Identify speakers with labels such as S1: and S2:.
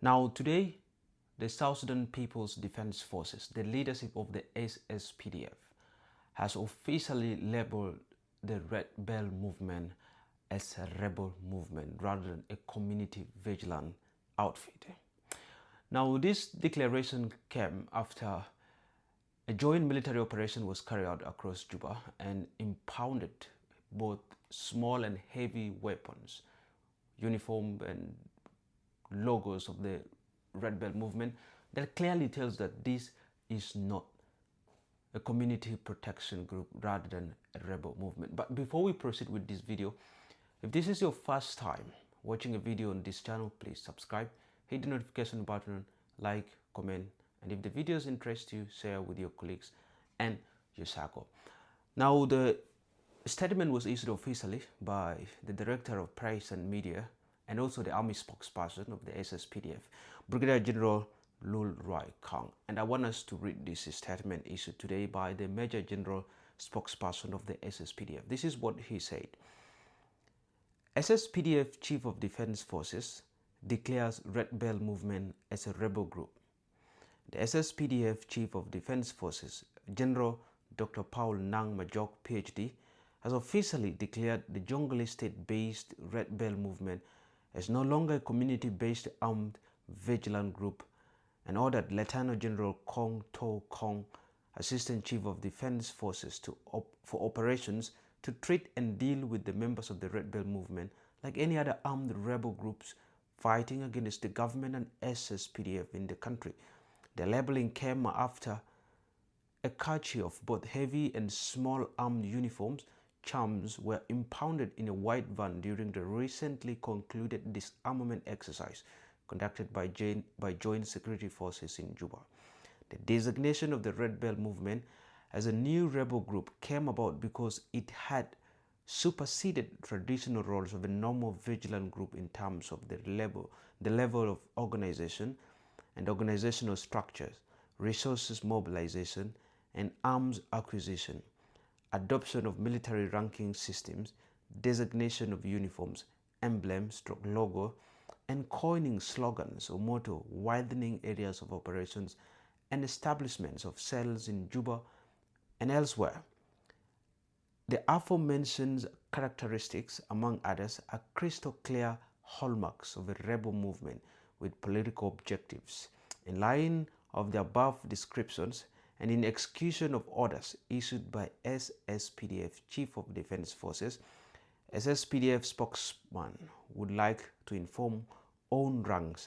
S1: Now, today, the South Sudan People's Defense Forces, the leadership of the SSPDF, has officially labeled the Red Bell movement as a rebel movement rather than a community vigilant outfit. Now, this declaration came after a joint military operation was carried out across Juba and impounded both small and heavy weapons, uniform and logos of the Red Bell movement that clearly tells that this is not a community protection group rather than a rebel movement. But before we proceed with this video, if this is your first time watching a video on this channel, please subscribe, hit the notification button, like, comment, and if the videos interest you, share with your colleagues and your circle. Now, the statement was issued officially by the Director of Press and Media and also the Army spokesperson of the SSPDF, Brigadier General Lul Roy Kang. And I want us to read this statement issued today by the Major General spokesperson of the SSPDF. This is what he said. SSPDF Chief of Defense Forces declares Red Bell movement as a rebel group. The SSPDF Chief of Defense Forces, General Dr. Paul Nang Majok, PhD, has officially declared the Jonglei state-based Red Bell movement as no longer a community-based armed vigilant group and ordered Lieutenant General Kong To Kong, Assistant Chief of Defense Forces, for operations to treat and deal with the members of the Red Bell movement like any other armed rebel groups fighting against the government and SSPDF in the country. The labeling came after a cache of both heavy and small armed uniforms charms were impounded in a white van during the recently concluded disarmament exercise conducted by Joint Security Forces in Juba. The designation of the Red Bell movement as a new rebel group came about because it had superseded traditional roles of a normal vigilant group in terms of the level of organization and organizational structures, resources mobilization, and arms acquisition, adoption of military ranking systems, designation of uniforms, emblems, logo, and coining slogans or motto, widening areas of operations, and establishments of cells in Juba and elsewhere. The aforementioned characteristics, among others, are crystal clear hallmarks of a rebel movement with political objectives. In line of the above descriptions and in execution of orders issued by SSPDF Chief of Defense Forces, SSPDF spokesman would like to inform own ranks